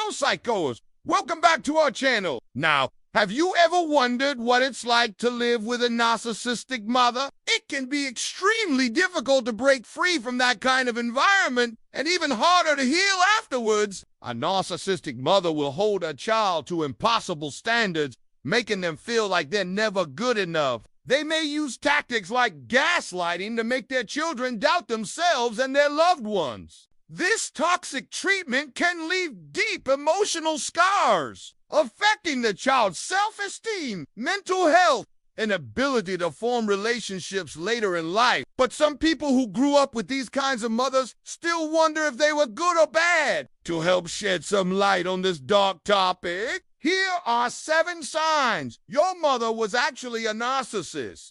Hello, psychos. Welcome back to our channel. Now, have you ever wondered what it's like to live with a narcissistic mother? It can be extremely difficult to break free from that kind of environment, and even harder to heal afterwards. A narcissistic mother will hold a child to impossible standards, making them feel like they're never good enough. They may use tactics like gaslighting to make their children doubt themselves and their loved ones. This toxic treatment can leave deep emotional scars, affecting the child's self-esteem, mental health, and ability to form relationships later in life. But some people who grew up with these kinds of mothers still wonder if they were good or bad. To help shed some light on this dark topic, here are 7 signs your mother was actually a narcissist.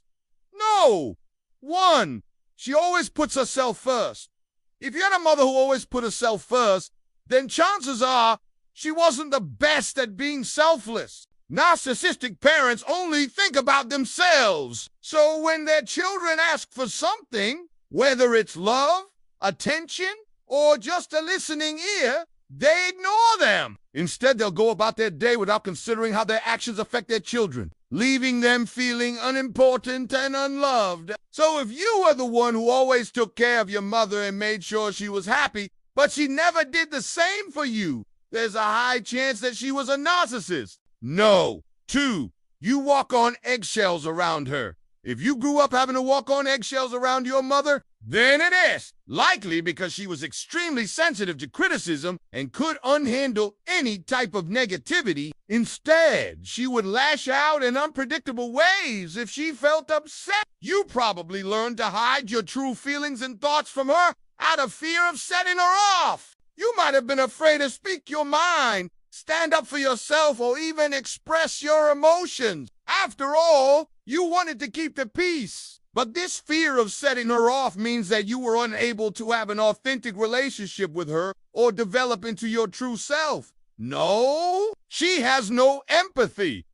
No! 1. She always puts herself first. If you had a mother who always put herself first, then chances are she wasn't the best at being selfless. Narcissistic parents only think about themselves. So when their children ask for something, whether it's love, attention, or just a listening ear, they ignore them. Instead, they'll go about their day without considering how their actions affect their children, leaving them feeling unimportant and unloved. So if you were the one who always took care of your mother and made sure she was happy, but she never did the same for you, there's a high chance that she was a narcissist. No. 2. You walk on eggshells around her. If you grew up having to walk on eggshells around your mother, then it is likely because she was extremely sensitive to criticism and could unhandle any type of negativity. Instead, she would lash out in unpredictable ways if she felt upset. You probably learned to hide your true feelings and thoughts from her out of fear of setting her off. You might have been afraid to speak your mind, stand up for yourself, or even express your emotions. After all, you wanted to keep the peace. But this fear of setting her off means that you were unable to have an authentic relationship with her or develop into your true self. No, she has no empathy.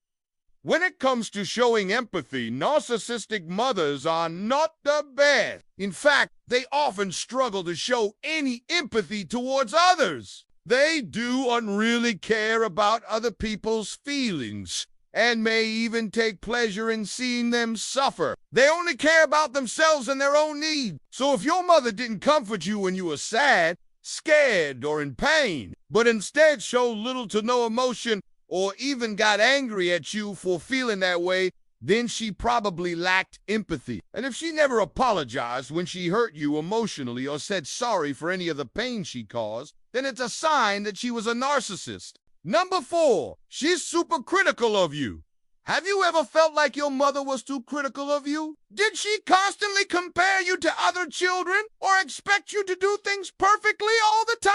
When it comes to showing empathy, narcissistic mothers are not the best. In fact, they often struggle to show any empathy towards others. They do unreally care about other people's feelings and may even take pleasure in seeing them suffer. They only care about themselves and their own needs. So if your mother didn't comfort you when you were sad, scared, or in pain, but instead showed little to no emotion or even got angry at you for feeling that way, then she probably lacked empathy. And if she never apologized when she hurt you emotionally or said sorry for any of the pain she caused, then it's a sign that she was a narcissist. Number 4, she's super critical of you. Have you ever felt like your mother was too critical of you? Did she constantly compare you to other children or expect you to do things perfectly all the time?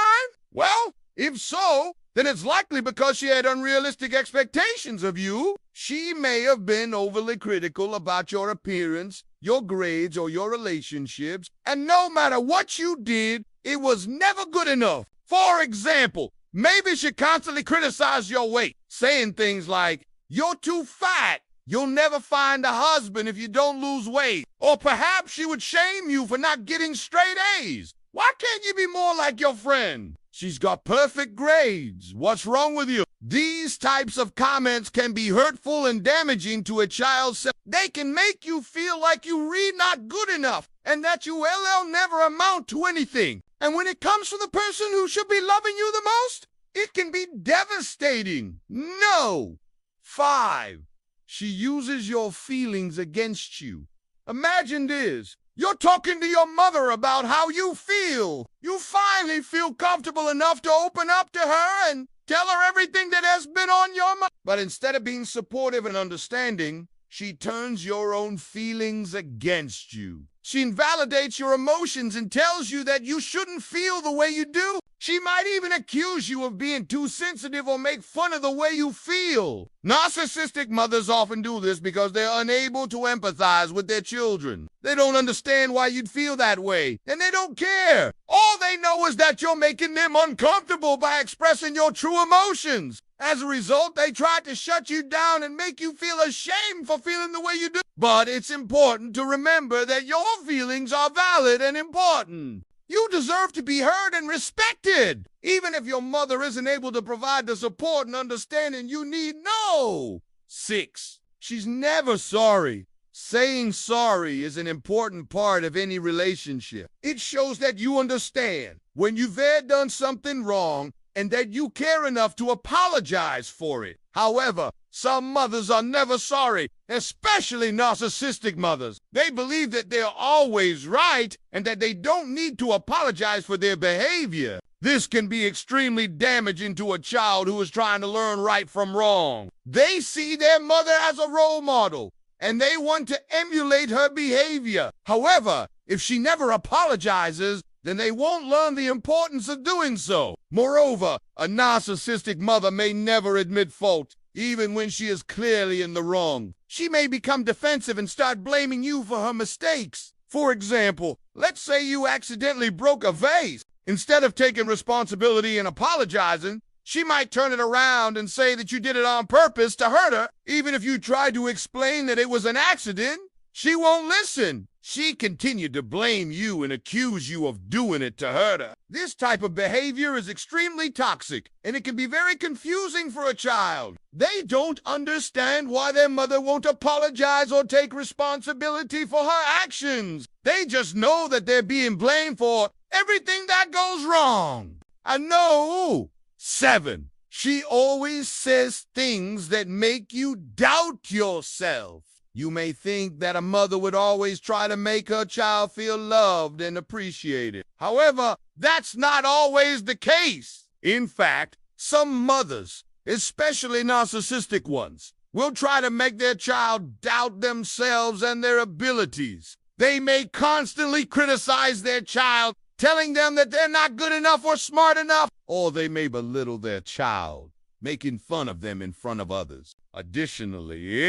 Well, if so, then it's likely because she had unrealistic expectations of you. She may have been overly critical about your appearance, your grades, or your relationships, and no matter what you did, it was never good enough. For example, maybe she constantly criticized your weight, saying things like, "You're too fat. You'll never find a husband if you don't lose weight." Or perhaps she would shame you for not getting straight A's. "Why can't you be more like your friend? She's got perfect grades. What's wrong with you?" These types of comments can be hurtful and damaging to a child's self. They can make you feel like you're really not good enough and that you will never amount to anything. And when it comes from the person who should be loving you the most, it can be devastating. No. 5. She uses your feelings against you. Imagine this. You're talking to your mother about how you feel. You finally feel comfortable enough to open up to her and tell her everything that has been on your mind. But instead of being supportive and understanding, she turns your own feelings against you. She invalidates your emotions and tells you that you shouldn't feel the way you do. She might even accuse you of being too sensitive or make fun of the way you feel. Narcissistic mothers often do this because they're unable to empathize with their children. They don't understand why you'd feel that way, and they don't care. All they know is that you're making them uncomfortable by expressing your true emotions. As a result, they try to shut you down and make you feel ashamed for feeling the way you do. But it's important to remember that your feelings are valid and important. You deserve to be heard and respected, even if your mother isn't able to provide the support and understanding you need. No. 6. She's never sorry. Saying sorry is an important part of any relationship. It shows that you understand when you've done something wrong and that you care enough to apologize for it. However, some mothers are never sorry, especially narcissistic mothers. They believe that they're always right and that they don't need to apologize for their behavior. This can be extremely damaging to a child who is trying to learn right from wrong. They see their mother as a role model, and they want to emulate her behavior. However, if she never apologizes, then they won't learn the importance of doing so. Moreover, a narcissistic mother may never admit fault, even when she is clearly in the wrong. She may become defensive and start blaming you for her mistakes. For example, let's say you accidentally broke a vase. Instead of taking responsibility and apologizing, she might turn it around and say that you did it on purpose to hurt her. Even if you try to explain that it was an accident, she won't listen. She continued to blame you and accuse you of doing it to hurt her. This type of behavior is extremely toxic, and it can be very confusing for a child. They don't understand why their mother won't apologize or take responsibility for her actions. They just know that they're being blamed for everything that goes wrong. And no. 7. She always says things that make you doubt yourself. You may think that a mother would always try to make her child feel loved and appreciated. However, that's not always the case. In fact, some mothers, especially narcissistic ones, will try to make their child doubt themselves and their abilities. They may constantly criticize their child, telling them that they're not good enough or smart enough, or they may belittle their child, making fun of them in front of others. Additionally,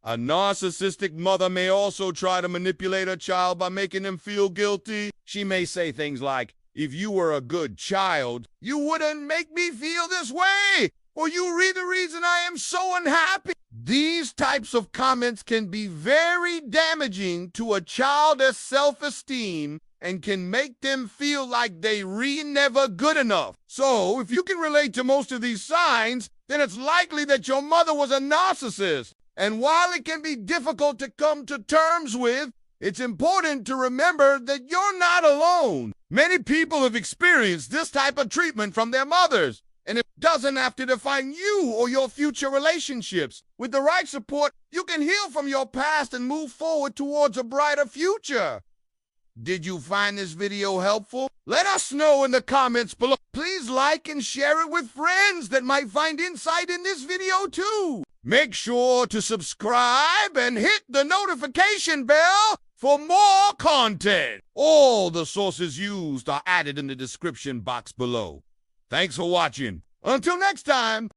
a narcissistic mother may also try to manipulate her child by making them feel guilty. She may say things like, "If you were a good child, you wouldn't make me feel this way," or "You are the reason I am so unhappy." These types of comments can be very damaging to a child's self-esteem and can make them feel like they never good enough. So, if you can relate to most of these signs, then it's likely that your mother was a narcissist. And while it can be difficult to come to terms with, it's important to remember that you're not alone. Many people have experienced this type of treatment from their mothers, and it doesn't have to define you or your future relationships. With the right support, you can heal from your past and move forward towards a brighter future. Did you find this video helpful? Let us know in the comments below. Please like and share it with friends that might find insight in this video too. Make sure to subscribe and hit the notification bell for more content. All the sources used are added in the description box below. Thanks for watching. Until next time.